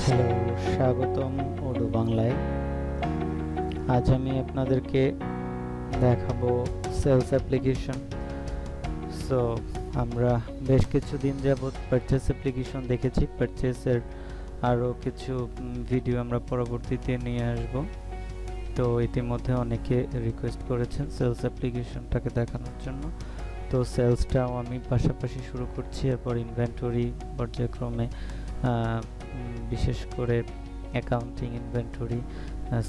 Hello, স্বাগতম Odoo বাংলায়। আজ আমি আপনাদেরকে দেখাবো সেলস অ্যাপ্লিকেশন। সো আমরা বেশ কিছুদিন যাবত পারচেস অ্যাপ্লিকেশন দেখেছি। পারচেসের আরও কিছু ভিডিও আমরা পরবর্তীতে নিয়ে আসব। তো ইতিমধ্যে অনেকে রিকোয়েস্ট করেছেন সেলস অ্যাপ্লিকেশনটাকে দেখানোর জন্য। তো সেলসটাও আমি পাশাপাশি শুরু করছি, এরপর ইনভেন্টরি পর্যায়ক্রমে, বিশেষ করে অ্যাকাউন্টিং, ইনভেন্টরি,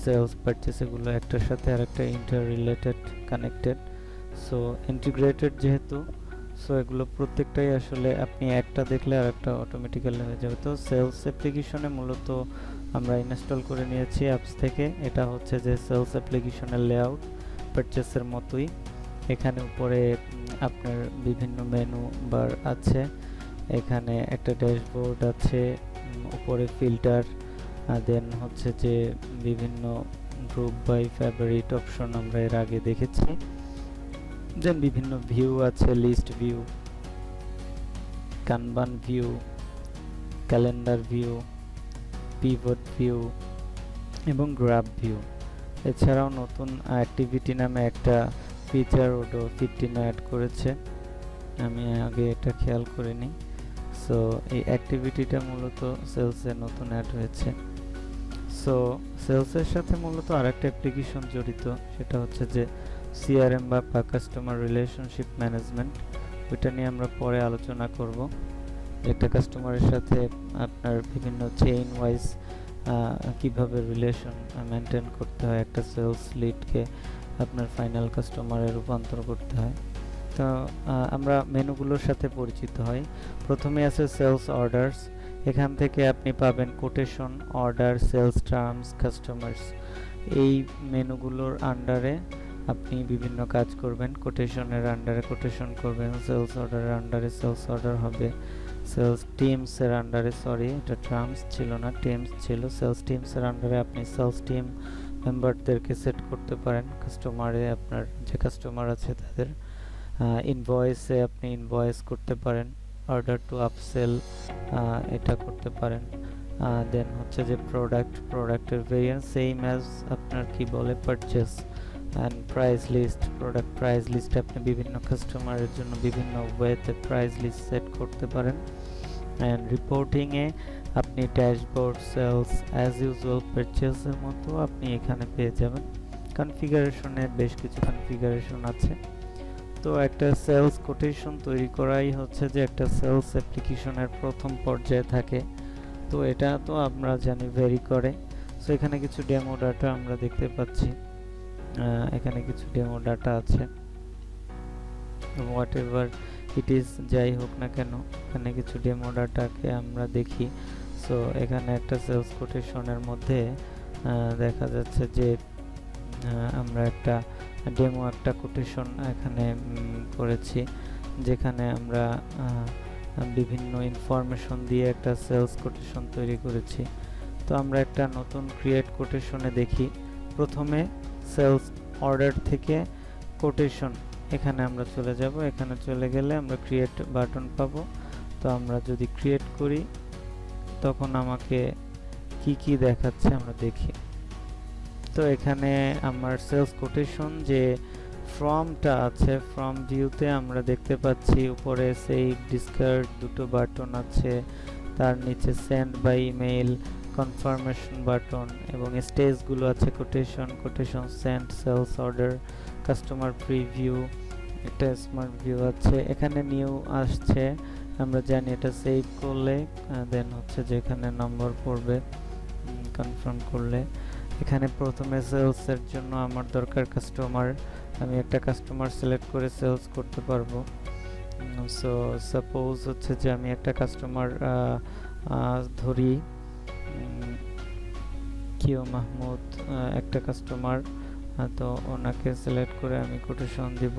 সেলস, পারচেস এগুলো একটার সাথে আরেকটা inter related, connected, so integrated যেহেতু, সো এগুলো প্রত্যেকটাই আসলে আপনি একটা দেখলে আরেকটা অটোমেটিক্যালি হয়ে যাবে। তো সেলস অ্যাপ্লিকেশনে মূলত আমরা ইনস্টল করে নিয়েছি অ্যাপস থেকে। এটা হচ্ছে যে সেলস অ্যাপ্লিকেশনের লেআউট পারচেসের মতোই। এখানে উপরে আপনার বিভিন্ন মেনু বার আছে, এখানে একটা ড্যাশবোর্ড আছে, উপরে ফিল্টার, দেন হচ্ছে যে বিভিন্ন গ্রুপ বাই ফেভারিট অপশন আমরা এর আগে দেখেছি, দেন বিভিন্ন ভিউ আছে, list view, kanban view, calendar view, pivot view এবং গ্রাফ ভিউ। এছাড়াও নতুন অ্যাক্টিভিটি নামে একটা ফিচার ওডো 15 অ্যাড করেছে, আমি আগে এটা খেয়াল করিনি। সো এই অ্যাক্টিভিটিটা মূলত সেলসে নতুন অ্যাড হয়েছে। সো সেলসের সাথে মূলত আরেকটা অ্যাপ্লিকেশন জড়িত, সেটা হচ্ছে যে সিআরএম বা কাস্টমার রিলেশনশিপ ম্যানেজমেন্ট। ওইটা নিয়ে আমরা পরে আলোচনা করব। একটা কাস্টমারের সাথে আপনার বিভিন্ন চেইন ওয়াইজ কিভাবে রিলেশন মেনটেন করতে হয়, একটা সেলস লিডকে আপনার ফাইনাল কাস্টমারে রূপান্তর করতে হয়। তো আমরা মেনুগুলোর সাথে পরিচিত হই। প্রথমে আছে সেলস অর্ডারস। এখান থেকে আপনি পাবেন quotation, order, sales terms, customers. এই মেনুগুলোর আন্ডারে আপনি বিভিন্ন কাজ করবেন। কোটেশনের আন্ডারে কোটেশন করবেন, সেলস অর্ডারের আন্ডারে সেলস অর্ডার হবে, সেলস টিমসের আন্ডারে, সরি এটা টার্মস ছিল না, টিমস ছিল, সেলস টিমসের আন্ডারে আপনি সেলস টিম মেম্বারদেরকে সেট করতে পারেন। কাস্টমারে আপনার যে কাস্টমার আছে তাদের ইনভয়েসে আপনি ইনভয়েস করতে পারেন, অর্ডার টু আপসেল এটা করতে পারেন। দেন হচ্ছে যে প্রোডাক্টের ভেরিয়েন্স সেম অ্যাজ আপনার কি বলে purchase, and price list, product price list আপনি বিভিন্ন কাস্টমারের জন্য বিভিন্ন ওয়েতে প্রাইস লিস্ট সেট করতে পারেন। অ্যান্ড রিপোর্টিংয়ে আপনি ড্যাশবোর্ড, সেলস অ্যাজ ইউজুয়াল পারচেসের মতো আপনি এখানে পেয়ে যাবেন। কনফিগারেশনে বেশ কিছু কনফিগারেশন আছে। তো একটা সেলস কোটেশন তৈরি করাই হচ্ছে যে একটা সেলস অ্যাপ্লিকেশনের প্রথম পর্যায়ে থাকে। তো এটা তো আমরা জানি ভেরি করে। সো এখানে কিছু ডেমো ডাটা আমরা দেখতে পাচ্ছি, এখানে কিছু ডেমো ডাটা আছে, হোয়াট এভার ইট ইজ, যাই হোক না কেন এখানে কিছু ডেমো ডাটাকে আমরা দেখি। সো এখানে একটা সেলস কোটেশনের মধ্যে দেখা যাচ্ছে যে আমরা একটা ডেমো একটা কোটেশন এখানে করেছি, যেখানে আমরা বিভিন্ন ইনফরমেশন দিয়ে একটা সেলস কোটেশন তৈরি করেছি। তো আমরা একটা নতুন ক্রিয়েট কোটেশনে দেখি, প্রথমে সেলস অর্ডার থেকে কোটেশন, এখানে আমরা চলে যাব। এখানে চলে গেলে আমরা ক্রিয়েট বাটন পাবো। তো আমরা যদি ক্রিয়েট করি তখন আমাকে কি কি দেখাচ্ছে আমরা দেখি। তো এখানে আমার সেলস কোটেশন যে ফর্মটা আছে, ফর্ম ভিউতে আমরা দেখতে পাচ্ছি উপরে সেভ, ডিসকার্ড দুটো বাটন আছে, তার নিচে send by email, confirmation button এবং স্টেজগুলো আছে, quotation send, sales order, customer preview, একটা স্মার্ট ভিউ আছে। এখানে নিউ আসছে, আমরা জানি এটা সেভ করলে দেন হচ্ছে যে এখানে নম্বর পড়বে কনফার্ম করলে। এখানে প্রথমে সেলসের জন্য আমার দরকার কাস্টমার, আমি একটা কাস্টমার সিলেক্ট করে সেলস করতে পারবো। সো সাপোজ হচ্ছে যে আমি একটা কাস্টমার ধরি, কিও মাহমুদ একটা কাস্টমার, তো ওনাকে সিলেক্ট করে আমি কোটেশন দিব।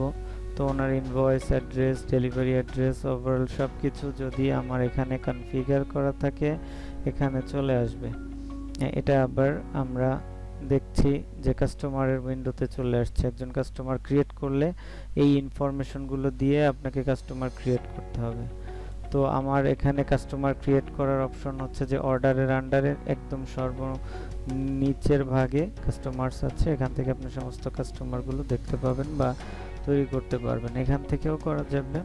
তো ওনার invoice address, delivery address, overall সব কিছু যদি আমার এখানে কনফিগার করা থাকে এখানে চলে আসবে। এটা আবার আমরা দেখছি যে কাস্টমারের উইন্ডোতে চলে আসছে। একজন কাস্টমার ক্রিয়েট করলে এই ইনফরমেশনগুলো দিয়ে আপনাকে কাস্টমার ক্রিয়েট করতে হবে। তো আমার এখানে কাস্টমার ক্রিয়েট করার অপশন হচ্ছে যে অর্ডারের আন্ডারে একদম নিচের ভাগে কাস্টমার্স আছে, এখান থেকে আপনি সমস্ত কাস্টমারগুলো দেখতে পাবেন বা তৈরি করতে পারবেন। এখান থেকেও করা যাবে,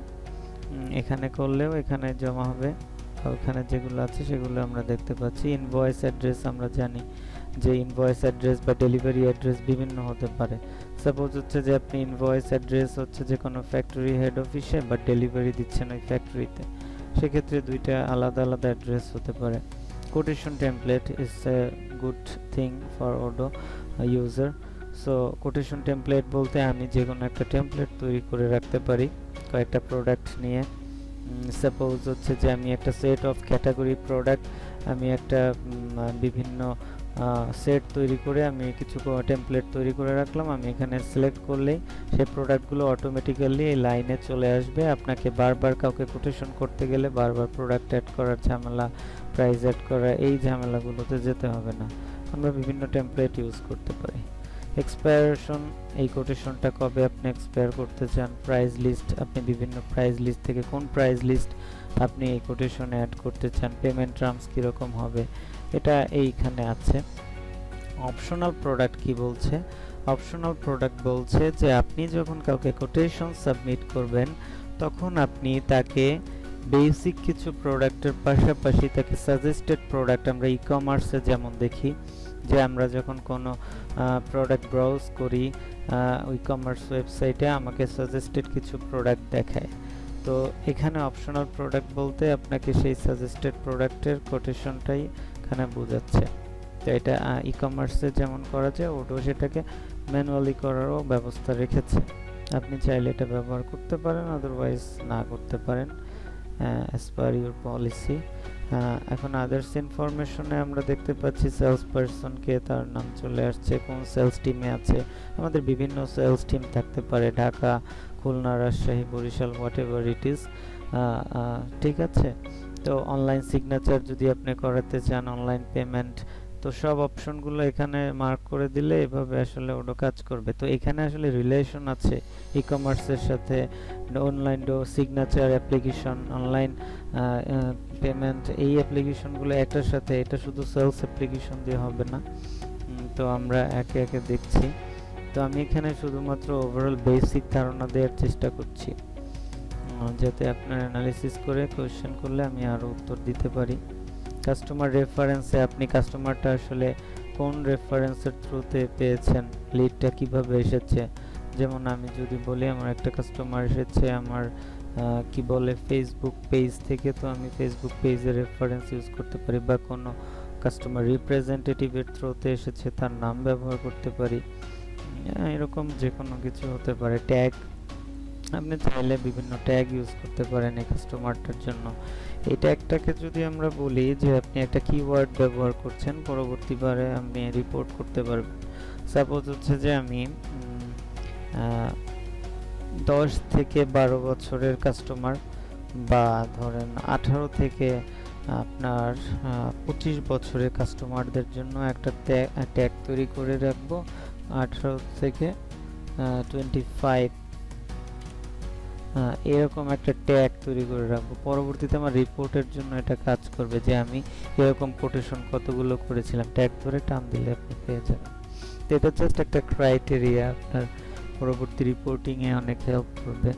এখানে করলেও এখানে জমা হবে, ওখানে যেগুলো আছে সেগুলো আমরা দেখতে পাচ্ছি। ইনভয়েস অ্যাড্রেস আমরা জানি যে ইনভয়েস অ্যাড্রেস বা ডেলিভারি অ্যাড্রেস বিভিন্ন হতে পারে। সাপোজ হচ্ছে যে আপনি ইনভয়েস অ্যাড্রেস হচ্ছে যে কোনো ফ্যাক্টরি হেড অফিসে বা ডেলিভারি দিচ্ছেন ওই ফ্যাক্টরিতে, সেক্ষেত্রে দুইটা আলাদা আলাদা অ্যাড্রেস হতে পারে। Quotation template is a good thing for Odoo user. So quotation template বলতে আমি যে কোনো একটা টেমপ্লেট তৈরি করে রাখতে পারি কয়েকটা প্রোডাক্ট নিয়ে। সাপোজ হচ্ছে যে আমি একটা সেট অফ ক্যাটাগরি প্রোডাক্ট, আমি একটা বিভিন্ন সেট তৈরি করে আমি কিছু টেমপ্লেট তৈরি করে রাখলাম, আমি এখানে সিলেক্ট করলেই সেই প্রোডাক্টগুলো অটোমেটিক্যালি এই লাইনে চলে আসবে। আপনাকে বারবার কাউকে কোটেশন করতে গেলে বারবার প্রোডাক্ট অ্যাড করার ঝামেলা, প্রাইস অ্যাড করা, এই ঝামেলাগুলোতে যেতে হবে না। আমরা বিভিন্ন টেমপ্লেট ইউজ করতে পারি। এক্সপায়ারেশন, এই কোটেশনটা কবে আপনি এক্সপায়ার করতে চান। প্রাইস লিস্ট, আপনি বিভিন্ন প্রাইস লিস্ট থেকে কোন প্রাইস লিস্ট আপনি এই কোটেশনে অ্যাড করতে চান। পেমেন্ট টার্মস কীরকম হবে, এটা এইখানে আছে। অপশনাল প্রোডাক্ট কি বলছে? অপশনাল প্রোডাক্ট বলছে যে আপনি যখন কাউকে কোটেশন সাবমিট করবেন তখন আপনি তাকে বেসিক কিছু প্রোডাক্টের পাশাপাশি তাকে সাজেস্টেড প্রোডাক্ট, আমরা ই কমার্সে যেমন দেখি যে আমরা যখন কোনো প্রোডাক্ট ব্রাউজ করি ই কমার্স ওয়েবসাইটে আমাকে সাজেস্টেড কিছু প্রোডাক্ট দেখায়। তো এখানে অপশনাল প্রোডাক্ট বলতে আপনাকে সেই সাজেস্টেড প্রোডাক্টের কোটেশনটাই এখানে বোঝাচ্ছে। তো এটা ই কমার্সে যেমন করা যায়, ওডো সেটাকে ম্যানুয়ালি করারও ব্যবস্থা রেখেছে। আপনি চাইলে এটা ব্যবহার করতে পারেন, আদারওয়াইজ না করতে পারেন অ্যাজ পার ইউর পলিসি। এখন আদার্স ইনফরমেশনে আমরা দেখতে পাচ্ছি সেলস পারসনকে, তার নাম চলে আসছে, কোন সেলস টিমে আছে। আমাদের বিভিন্ন সেলস টিম থাকতে পারে, Dhaka, Khulna, Rajshahi, Barishal, whatever it is. ঠিক আছে। তো অনলাইন সিগনেচার যদি আপনি করাতে চান, অনলাইন পেমেন্ট, তো সব অপশনগুলো এখানে মার্ক করে দিলে এভাবে আসলে ওডো কাজ করবে। তো এখানে আসলে রিলেশন আছে ই কমার্সের সাথে, online signature application, online payment, এই অ্যাপ্লিকেশনগুলো একটার সাথে, এটা শুধু সেলস অ্যাপ্লিকেশন দিয়ে হবে না। তো আমরা একে একে দেখছি। তো আমি এখানে শুধুমাত্র ওভারঅল বেসিক ধারণা দেওয়ার চেষ্টা করছি যাতে আপনার অ্যানালিসিস করে কোয়েশ্চেন করলে আমি আরও উত্তর দিতে পারি। কাস্টমার রেফারেন্সে আপনি কাস্টমারটা আসলে কোন রেফারেন্সের থ্রুতে পেয়েছেন, লিডটা কিভাবে এসেছে। যেমন আমি যদি বলি আমার একটা কাস্টমার এসেছে আমার কি বলে ফেসবুক পেজ থেকে, তো আমি ফেসবুক পেজের রেফারেন্স ইউজ করতে পারি, বা কোনো কাস্টমার রিপ্রেজেন্টেটিভের থ্রুতে এসেছে তার নাম ব্যবহার করতে পারি, এরকম যে কোনো কিছু হতে পারে। ট্যাগ, আপনি চাইলে বিভিন্ন ট্যাগ ইউজ করতে পারেন এই কাস্টমারটার জন্য। এই ট্যাগটাকে যদি আমরা বলি যে আপনি একটা কিওয়ার্ড ব্যবহার করছেন, পরবর্তীবারে আপনি রিপোর্ট করতে পারবেন। সাপোজ হচ্ছে যে আমি 10 থেকে 12 বছরের কাস্টমার, বা ধরেন 18 থেকে আপনার 25 বছরের কাস্টমারদের জন্য একটা ট্যাগ তৈরি করে রাখবো। 18 থেকে 25 এরকম একটা ট্যাগ তৈরি করে রাখবো। পরবর্তীতে আমার রিপোর্টের জন্য এটা কাজ করবে যে আমি এরকম কোটেশন কতগুলো করেছিলাম, ট্যাগ ধরে টান দিলে আপনি পেয়ে যাবেন। তো এটা জাস্ট একটা ক্রাইটেরিয়া, আপনার পরবর্তী রিপোর্টিংয়ে অনেক হেল্প করবে।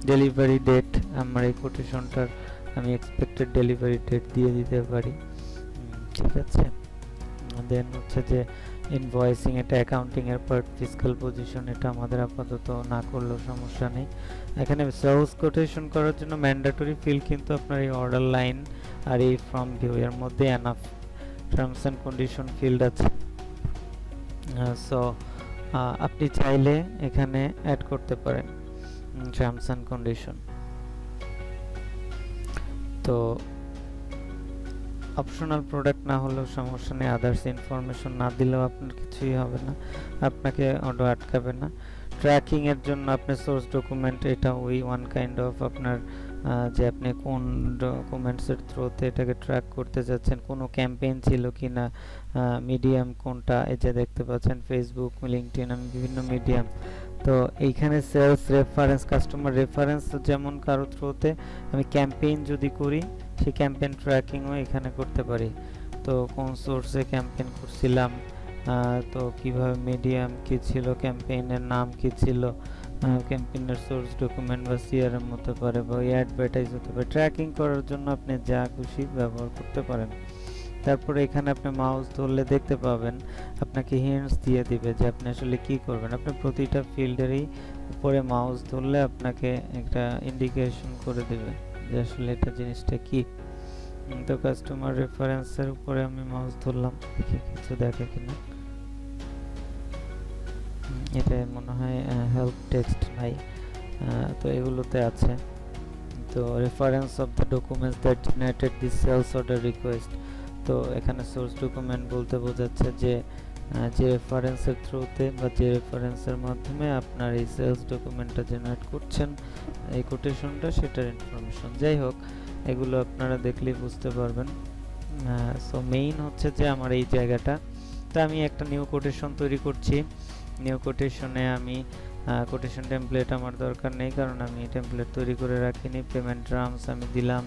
ডেলিভারি ডেট, আমার এই কোটেশনটার আমি এক্সপেক্টেড ডেলিভারি ডেট দিয়ে দিতে পারি। ঠিক আছে। দেন হচ্ছে যে ইনভয়েসিং, এটা অ্যাকাউন্টিং এর পার্ট। ফিজিক্যাল পজিশন, এটা আমাদের আপাতত না করলেও সমস্যা নেই। এখানে সেলস কোটেশন করার জন্য ম্যান্ডেটরি ফিল্ড কিন্তু আপনার এই অর্ডার লাইন আর এই ফ্রম ভিউ এর মধ্যে enough. Terms and condition field আছে, সো আপনি চাইলে এখানে অ্যাড করতে পারেন টার্মস এন্ড কন্ডিশন। তো অপশনাল প্রোডাক্ট না হলেও সমস্যা নেই, আদার্স ইনফরমেশন না দিলেও আপনার কিছুই হবে না, আপনাকে অটো আটকাবে না। ট্র্যাকিং এর জন্য আপনি সোর্স ডকুমেন্ট, এটা ওই ওয়ান কাইন্ড অফ আপনার যে আপনি কোন ডকুমেন্টসের থ্রুতে এটাকে ট্র্যাক করতে যাচ্ছেন, কোনো ক্যাম্পেইন ছিল কি না, মিডিয়াম কোনটা, এই যে দেখতে পাচ্ছেন ফেসবুক, লিঙ্কডইন, আমি বিভিন্ন মিডিয়াম। তো এইখানে সেলস রেফারেন্স, কাস্টমার রেফারেন্স, যেমন কারো থ্রুতে আমি ক্যাম্পেইন যদি করি সেই ক্যাম্পেইন ট্র্যাকিংও এখানে করতে পারি। তো কোন সোর্সে ক্যাম্পেইন করছিলাম, তো কিভাবে মিডিয়াম কি ছিল, ক্যাম্পেইনের নাম কি ছিল, ক্যাম্পেইনের সোর্স ডকুমেন্ট বা সিআরএম হতে পারে বা অ্যাডভার্টাইজ হতে পারে। ট্র্যাকিং করার জন্য আপনি যা খুশি ব্যবহার করতে পারেন। তারপরে এখানে আপনি মাউস ধরলে দেখতে পাবেন আপনাকে হিন্টস দিয়ে দিবে যে আপনি আসলে কি করবেন। আপনি প্রতিটা ফিল্ডেরই উপরে মাউস ধরলে আপনাকে একটা ইন্ডিকেশন করে দেবে যে আসলে এটা জিনিসটা কি। তো কাস্টমার রেফারেন্সের উপরে আমি মাউস ধরলাম, দেখি কিছু দেখে কিনা। এটা মনে হয় হেল্প টেক্সট নাই, তো এগুলোতে আছে। তো reference of the documents that generated this cells order request. তো এখানে সোর্স ডকুমেন্ট বলতে বোঝাচ্ছে যে যে রেফারেন্সের থ্রুতে বা যে রেফারেন্সের মাধ্যমে আপনার এই সেলস ডকুমেন্টটা জেনারেট করছেন, এই কোটেশনটা, সেটার ইনফরমেশন। যাই হোক, এগুলো আপনারা দেখলেই বুঝতে পারবেন। সো মেইন হচ্ছে যে আমার এই জায়গাটা। তো আমি একটা নিউ কোটেশন তৈরি করছি। নিউ কোটেশনে আমি কোটেশন টেমপ্লেট আমার দরকার নেই, কারণ আমি টেমপ্লেট তৈরি করে রাখিনি। পেমেন্ট টার্মস আমি দিলাম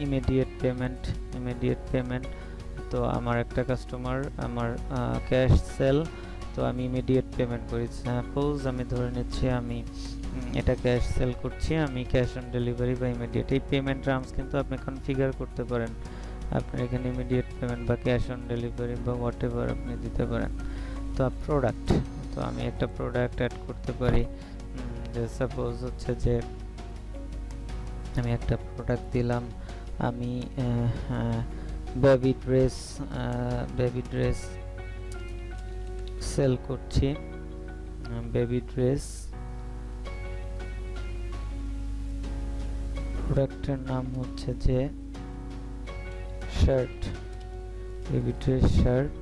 ইমিডিয়েট পেমেন্ট। তো আমার একটা কাস্টমার, আমার ক্যাশ সেল, তো আমি ইমিডিয়েট পেমেন্ট করি। সাপোজ আমি ধরে নিচ্ছি আমি এটা ক্যাশ সেল করছি, আমি ক্যাশ অন ডেলিভারি বা ইমিডিয়েট। এই পেমেন্ট টার্মস কিন্তু আপনি কনফিগার করতে পারেন। আপনি এখানে ইমিডিয়েট পেমেন্ট বা ক্যাশ অন ডেলিভারি বা হোয়াট এভার আপনি দিতে পারেন। তো প্রোডাক্ট, তো আমি একটা প্রোডাক্ট অ্যাড করতে পারি। যে সাপোজ হচ্ছে যে আমি একটা প্রোডাক্ট দিলাম, আমি বেবি ড্রেস সেল করছি। বেবি ড্রেস, প্রোডাক্টের নাম হচ্ছে যে shirt, baby dress shirt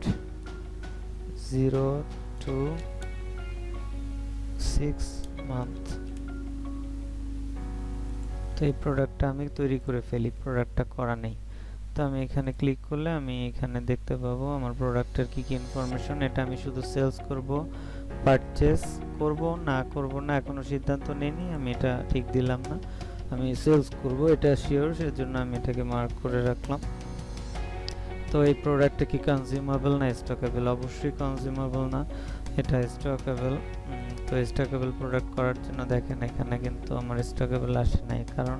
0 to 6 month। তো এই প্রোডাক্টটা আমি তৈরি করে ফেলি, প্রোডাক্টটা করা নেই। তো আমি এখানে ক্লিক করলে আমি এখানে দেখতে পাবো আমার প্রোডাক্টের কি কি ইনফরমেশন। এটা আমি শুধু সেলস করব, পারচেস করব না এখনো সিদ্ধান্ত নেইনি, আমি এটা ঠিক দিলাম না। আমি সেলস করব, এটা শিওর, সেজন্য আমি এটাকে মার্ক করে রাখলাম। তো এই প্রোডাক্টটা কি কনজিউমেবল না স্টকেবল? অবশ্যই কনজিউমেবল না, এটা স্টকেবল। তো স্টকেবল প্রোডাক্ট করার জন্য দেখেন এখানে কিন্তু আমার স্টকেবল আসে নাই, কারণ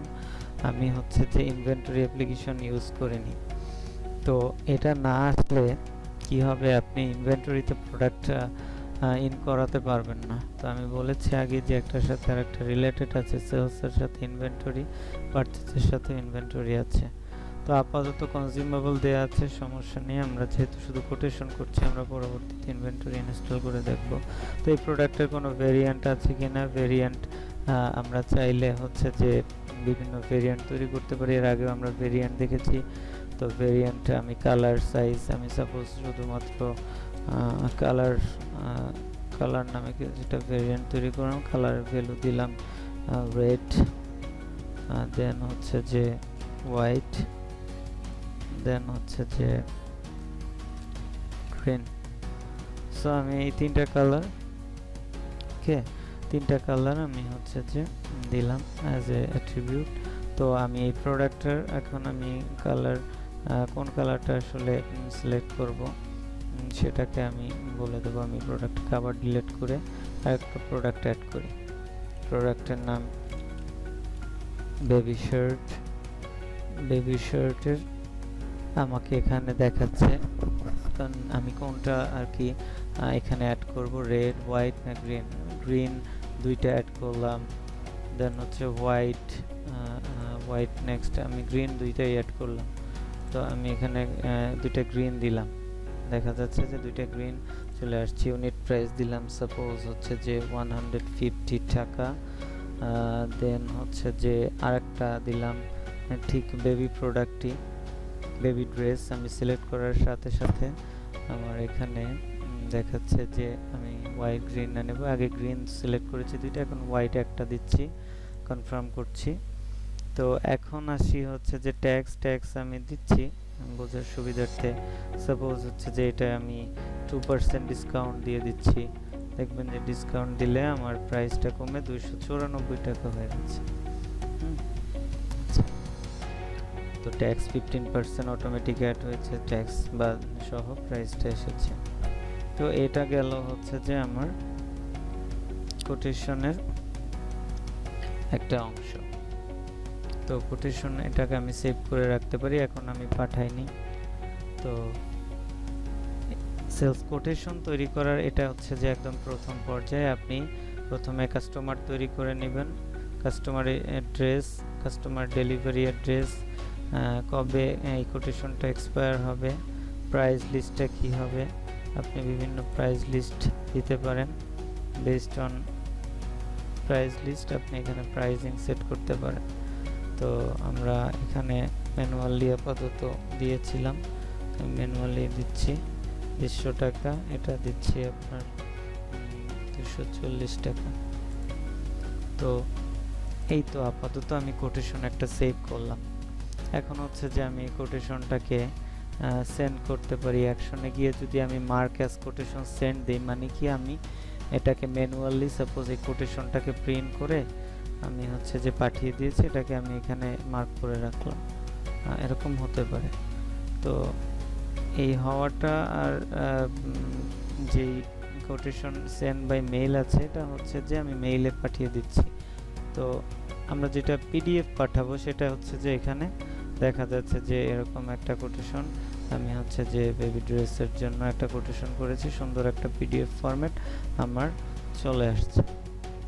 আমি হচ্ছে যে ইনভেন্টরি অ্যাপ্লিকেশন ইউজ করিনি। তো এটা না আসলে কি হবে, আপনি ইনভেন্টরিতে প্রোডাক্ট ইন করাতে পারবেন না। তো আমি বলেছি আগে যে একটার সাথে আরেকটা রিলেটেড আছে, সেলসের সাথে ইনভেন্টরি, পারচেজের সাথে ইনভেন্টরি আছে। তো আপাতত কনজিউমেবল দেয়া আছে, সমস্যা নেই। আমরা যেহেতু শুধু কোটেশন করছি, আমরা পরবর্তীতে ইনভেন্টরি ইনস্টল করে দেখব। তো এই প্রোডাক্টের কোনো ভেরিয়েন্ট আছে কিনা, ভেরিয়েন্ট আমরা চাইলে হচ্ছে যে বিভিন্ন ভেরিয়েন্ট তৈরি করতে পারি। এর আগেও আমরা ভেরিয়েন্ট দেখেছি। তো ভেরিয়েন্ট আমি কালার সাইজ, আমি সাপোজ শুধুমাত্র কালার নামে যেটা ভেরিয়েন্ট তৈরি করলাম, কালার ভ্যালু দিলাম রেড, দেন হচ্ছে যে হোয়াইট, দেন হচ্ছে যে গ্রিন। সো আমি এই তিনটা কালার, ওকে, তিনটা কালার আমি হচ্ছে যে দিলাম অ্যাজ এ অ্যাট্রিবিউট। তো আমি এই প্রোডাক্টের এখন আমি কালার, কোন কালারটা আসলে সিলেক্ট করব সেটাকে আমি বলে দেবো। আমি প্রোডাক্টকে আবার ডিলিট করে আরেকটা প্রোডাক্ট অ্যাড করি। প্রোডাক্টের নাম বেবি শার্ট। বেবি শার্টের আমাকে এখানে দেখাচ্ছে কারণ আমি কোনটা আর কি এখানে অ্যাড করব, রেড, হোয়াইট না গ্রিন। গ্রিন দুইটা অ্যাড করলাম, দেন হচ্ছে হোয়াইট, হোয়াইট নেক্সট, আমি গ্রিন দুইটাই অ্যাড করলাম। তো আমি এখানে দুইটা গ্রিন দিলাম, দেখা যাচ্ছে যে দুইটা গ্রিন চলে আসছে। ইউনিট প্রাইস দিলাম সাপোজ হচ্ছে যে 150 টাকা। দেন হচ্ছে যে আরেকটা দিলাম ঠিক বেবি প্রোডাক্টই, বেবি ড্রেস। আমি সিলেক্ট করার সাথে সাথে আমার এখানে দেখাচ্ছে যে আমি হোয়াইট গ্রিন না নেব, আগে গ্রিন সিলেক্ট করেছি দুইটা, এখন হোয়াইট একটা দিচ্ছি, কনফার্ম করছি। তো এখন আসি হচ্ছে যে ট্যাক্স আমি দিচ্ছি বোঝার সুবিধার্থে। সাপোজ হচ্ছে যে এটা আমি 2% ডিসকাউন্ট দিয়ে দিচ্ছি, দেখবেন যে ডিসকাউন্ট দিলে আমার প্রাইসটা কমে 294 টাকা হয়ে গেছে। আচ্ছা, তো ট্যাক্স 15% অটোমেটিক অ্যাড হয়েছে, ট্যাক্স বা সহ প্রাইসটা এসেছে। তো এটা গেল হচ্ছে যে আমার কোটেশনের একটা অংশ। তো কোটেশন এটাকে আমি সেভ করে রাখতে পারি, এখন আমি পাঠাইনি। তো সেলস কোটেশন তৈরি করার এটা হচ্ছে যে একদম প্রথম পর্যায়ে আপনি প্রথমে কাস্টমার তৈরি করে নেবেন, customer address, customer delivery address, কবে এই কোটেশনটা এক্সপায়ার হবে, প্রাইস লিস্টটা কি হবে, আপনি বিভিন্ন প্রাইস লিস্ট দিতে পারেন। বেসড অন প্রাইস লিস্ট আপনি এখানে প্রাইসিং সেট করতে পারেন। তো আমরা এখানে ম্যানুয়ালি আপাতত দিয়েছিলাম, ম্যানুয়ালি দিচ্ছি 100 টাকা, এটা দিচ্ছি আপনার 240 টাকা। তো এই তো আপাতত আমি কোটেশন একটা সেভ করলাম। এখন হচ্ছে যে আমি কোটেশনটাকে সেন্ড করতে পারি। অ্যাকশনে গিয়ে যদি আমি মার্ক অ্যাজ কোটেশন সেন্ড দিই, মানে কি আমি এটাকে ম্যানুয়ালি সাপোজ এই কোটেশনটাকে প্রিন্ট করে আমি হচ্ছে যে পাঠিয়ে দিয়েছি, এটাকে আমি এখানে মার্ক করে রাখলাম, এরকম হতে পারে। তো এই হওয়াটা আর যেই কোটেশন সেন্ড বাই মেইল আছে, এটা হচ্ছে যে আমি মেইলে পাঠিয়ে দিচ্ছি। তো আমরা যেটা পিডিএফ পাঠাবো সেটা হচ্ছে যে এখানে দেখা যাচ্ছে যে এরকম একটা কোটেশন আমি হচ্ছে যে বেবি ড্রেসের জন্য একটা কোটেশন করেছি, সুন্দর একটা পিডিএফ ফরম্যাট আমার চলে আসছে।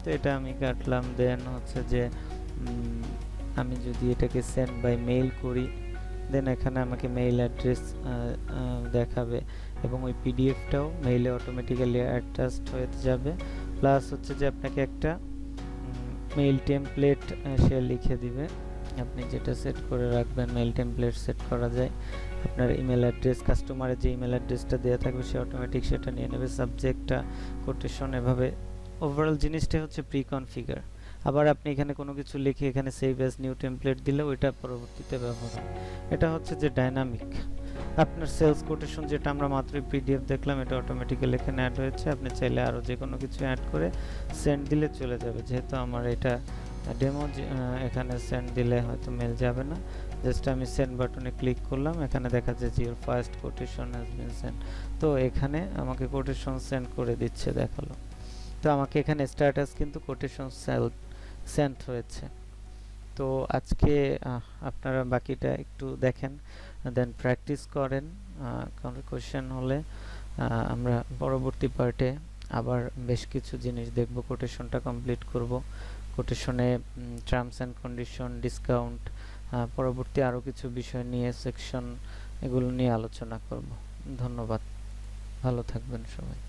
তো এটা আমি কাটলাম। দেন হচ্ছে যে আমি যদি এটাকে সেন্ড বাই মেইল করি, দেন এখানে আমাকে মেইল অ্যাড্রেস দেখাবে এবং ওই পিডিএফটাও মেইলে অটোমেটিক্যালি অ্যাটাচড হয়ে যাবে। প্লাস হচ্ছে যে আপনাকে একটা মেইল টেমপ্লেট সে লিখে দিবে, আপনি যেটা সেট করে রাখবেন। মেইল টেমপ্লেট সেট করা যায়, আপনার ইমেল অ্যাড্রেস, কাস্টমারের যে ইমেল অ্যাড্রেসটা দেওয়া থাকবে সে অটোমেটিক সেটা নিয়ে নেবে। সাবজেক্টটা কোটেশন, এভাবে ওভারঅল জিনিসটা হচ্ছে প্রি কনফিগার। আবার আপনি এখানে কোনো কিছু লিখে এখানে সেভ অ্যাজ নিউ টেমপ্লেট দিলে ওইটা পরবর্তীতে ব্যবহার হবে। এটা হচ্ছে যে ডাইনামিক। আপনার সেলস কোটেশন যেটা আমরা মাত্রই পিডিএফ দেখলাম, এটা অটোমেটিক্যালি এখানে অ্যাড হয়েছে। আপনি চাইলে আরও যে কোনো কিছু অ্যাড করে সেন্ড দিলে চলে যাবে। যেহেতু আমার এটা ডেমো, এখানে সেন্ড দিলে হয়তো মেল যাবে না। জাস্ট আমি সেন্ড বাটনে ক্লিক করলাম, এখানে দেখা যায় যে your first quotation has been send. তো এখানে আমাকে কোটেশন সেন্ড করে দিচ্ছে, দেখালো। তো আমাকে এখানে স্ট্যাটাস কিন্তু কোটেশন সেন্ড হয়েছে। তো আজকে আপনারা বাকিটা একটু দেখেন, দেন প্র্যাকটিস করেন। কোনো কোশ্চেন হলে আমরা পরবর্তী পার্টে আবার বেশ কিছু জিনিস দেখব, কোটেশনটা কমপ্লিট করব। কোটেশনে টার্মস অ্যান্ড কন্ডিশন, ডিসকাউন্ট, পরবর্তী আরও কিছু বিষয় নিয়ে সেকশন, এগুলো নিয়ে আলোচনা করব। ধন্যবাদ, ভালো থাকবেন সবাই।